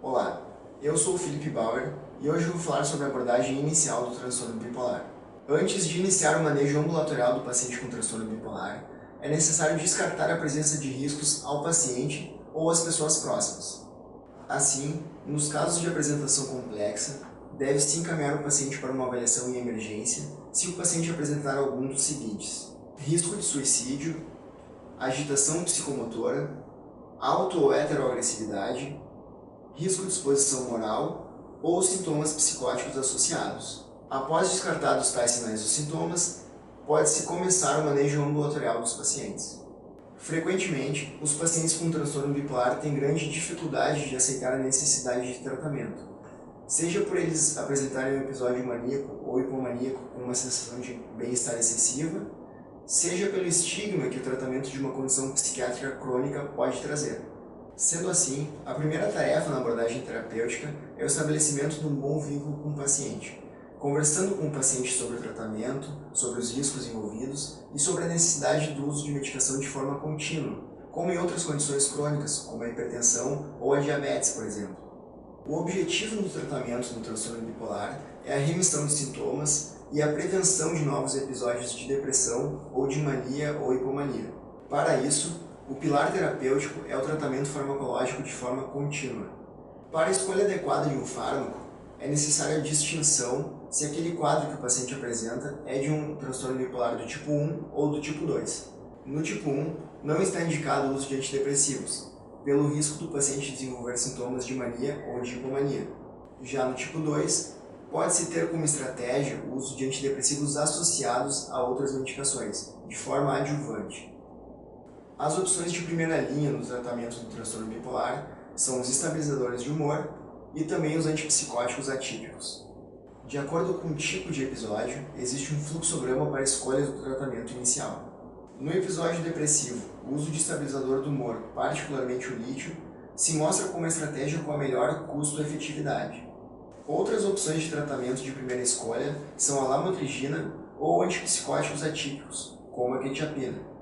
Olá, eu sou o Felipe Bauer e hoje vou falar sobre a abordagem inicial do transtorno bipolar. Antes de iniciar o manejo ambulatorial do paciente com transtorno bipolar, é necessário descartar a presença de riscos ao paciente ou às pessoas próximas. Assim, nos casos de apresentação complexa, deve-se encaminhar o paciente para uma avaliação em emergência se o paciente apresentar algum dos seguintes: risco de suicídio, agitação psicomotora, auto- ou heteroagressividade, risco de exposição moral ou sintomas psicóticos associados. Após descartados tais sinais ou sintomas, pode-se começar o manejo ambulatorial dos pacientes. Frequentemente, os pacientes com transtorno bipolar têm grande dificuldade de aceitar a necessidade de tratamento, seja por eles apresentarem um episódio maníaco ou hipomaníaco com uma sensação de bem-estar excessiva, seja pelo estigma que o tratamento de uma condição psiquiátrica crônica pode trazer. Sendo assim, a primeira tarefa na abordagem terapêutica é o estabelecimento de um bom vínculo com o paciente, conversando com o paciente sobre o tratamento, sobre os riscos envolvidos e sobre a necessidade do uso de medicação de forma contínua, como em outras condições crônicas, como a hipertensão ou a diabetes, por exemplo. O objetivo do tratamento do transtorno bipolar é a remissão de sintomas e a prevenção de novos episódios de depressão ou de mania ou hipomania. Para isso, o pilar terapêutico é o tratamento farmacológico de forma contínua. Para a escolha adequada de um fármaco, é necessária a distinção se aquele quadro que o paciente apresenta é de um transtorno bipolar do tipo 1 ou do tipo 2. No tipo 1, não está indicado o uso de antidepressivos, pelo risco do paciente desenvolver sintomas de mania ou de hipomania. Já no tipo 2, pode-se ter como estratégia o uso de antidepressivos associados a outras medicações, de forma adjuvante. As opções de primeira linha no tratamento do transtorno bipolar são os estabilizadores de humor e também os antipsicóticos atípicos. De acordo com o tipo de episódio, existe um fluxograma para a escolha do tratamento inicial. No episódio depressivo, o uso de estabilizador do humor, particularmente o lítio, se mostra como uma estratégia com a melhor custo-efetividade. Outras opções de tratamento de primeira escolha são a lamotrigina ou antipsicóticos atípicos, como a quetiapina.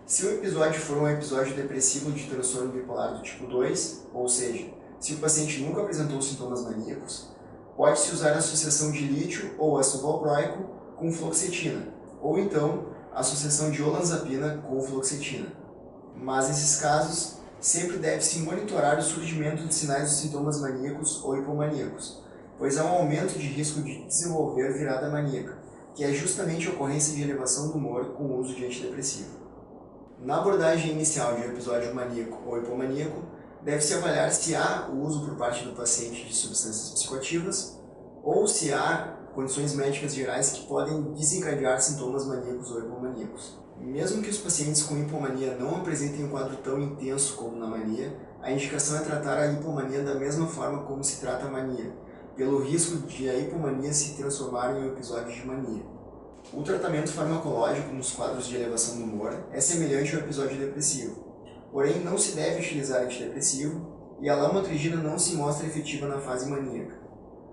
Se o episódio for um episódio depressivo de transtorno bipolar do tipo 2, ou seja, se o paciente nunca apresentou sintomas maníacos, pode-se usar a associação de lítio ou ácido valproico com fluoxetina, ou então a associação de olanzapina com fluoxetina. Mas nesses casos, sempre deve-se monitorar o surgimento de sinais dos sintomas maníacos ou hipomaníacos, pois há um aumento de risco de desenvolver virada maníaca, que é justamente a ocorrência de elevação do humor com o uso de antidepressivo. Na abordagem inicial de um episódio maníaco ou hipomaníaco, deve-se avaliar se há o uso por parte do paciente de substâncias psicoativas ou se há condições médicas gerais que podem desencadear sintomas maníacos ou hipomaníacos. Mesmo que os pacientes com hipomania não apresentem um quadro tão intenso como na mania, a indicação é tratar a hipomania da mesma forma como se trata a mania, pelo risco de a hipomania se transformar em um episódio de mania. O tratamento farmacológico nos quadros de elevação do humor é semelhante ao episódio depressivo, porém não se deve utilizar antidepressivo e a lamotrigina não se mostra efetiva na fase maníaca.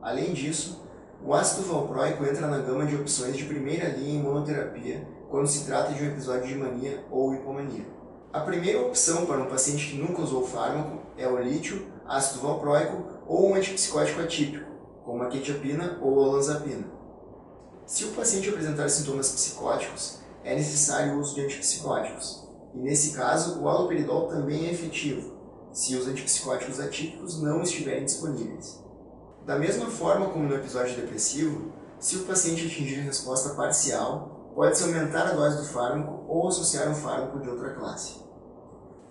Além disso, o ácido valproico entra na gama de opções de primeira linha em monoterapia quando se trata de um episódio de mania ou hipomania. A primeira opção para um paciente que nunca usou fármaco é o lítio, ácido valproico ou um antipsicótico atípico, como a quetiapina ou a olanzapina. Se o paciente apresentar sintomas psicóticos, é necessário o uso de antipsicóticos, e nesse caso o haloperidol também é efetivo, se os antipsicóticos atípicos não estiverem disponíveis. Da mesma forma como no episódio depressivo, se o paciente atingir resposta parcial, pode-se aumentar a dose do fármaco ou associar um fármaco de outra classe.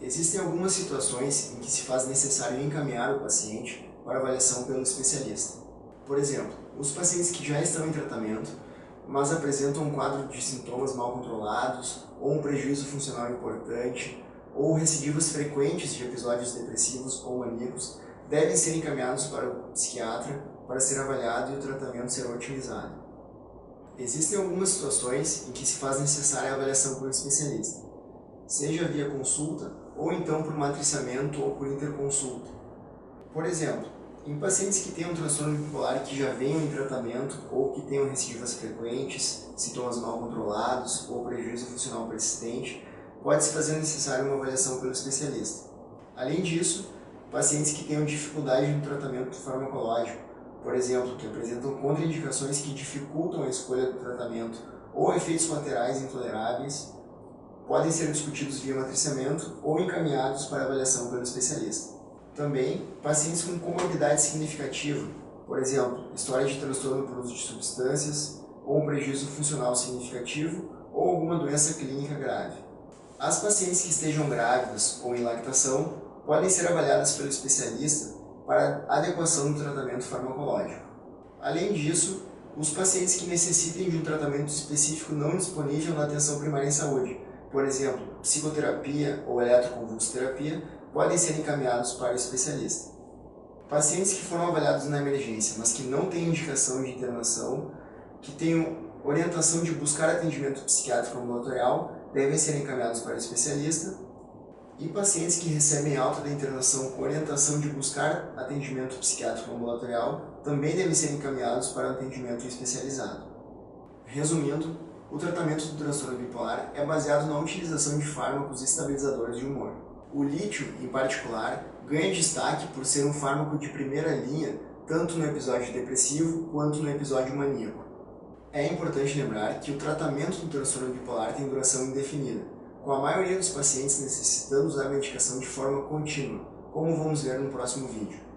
Existem algumas situações em que se faz necessário encaminhar o paciente para avaliação pelo especialista. Por exemplo, os pacientes que já estão em tratamento, mas apresentam um quadro de sintomas mal controlados, ou um prejuízo funcional importante, ou recidivas frequentes de episódios depressivos ou maníacos, devem ser encaminhados para o psiquiatra para ser avaliado e o tratamento ser otimizado. Existem algumas situações em que se faz necessária a avaliação por um especialista, seja via consulta ou então por matriciamento ou por interconsulta. Por exemplo, em pacientes que tenham transtorno bipolar e que já venham em tratamento ou que tenham recidivas frequentes, sintomas mal controlados ou prejuízo funcional persistente, pode-se fazer necessário uma avaliação pelo especialista. Além disso, pacientes que tenham dificuldade no tratamento farmacológico, por exemplo, que apresentam contraindicações que dificultam a escolha do tratamento ou efeitos colaterais intoleráveis, podem ser discutidos via matriciamento ou encaminhados para avaliação pelo especialista. Também, pacientes com comorbidade significativa, por exemplo, história de transtorno por uso de substâncias, ou um prejuízo funcional significativo, ou alguma doença clínica grave. As pacientes que estejam grávidas ou em lactação podem ser avaliadas pelo especialista para adequação do tratamento farmacológico. Além disso, os pacientes que necessitem de um tratamento específico não disponível na atenção primária em saúde, por exemplo, psicoterapia ou eletroconvulsoterapia, podem ser encaminhados para o especialista. Pacientes que foram avaliados na emergência, mas que não têm indicação de internação, que tenham orientação de buscar atendimento psiquiátrico ambulatorial, devem ser encaminhados para o especialista. E pacientes que recebem alta da internação com orientação de buscar atendimento psiquiátrico ambulatorial também devem ser encaminhados para o atendimento especializado. Resumindo, o tratamento do transtorno bipolar é baseado na utilização de fármacos estabilizadores de humor. O lítio, em particular, ganha destaque por ser um fármaco de primeira linha tanto no episódio depressivo quanto no episódio maníaco. É importante lembrar que o tratamento do transtorno bipolar tem duração indefinida, com a maioria dos pacientes necessitando usar a medicação de forma contínua, como vamos ver no próximo vídeo.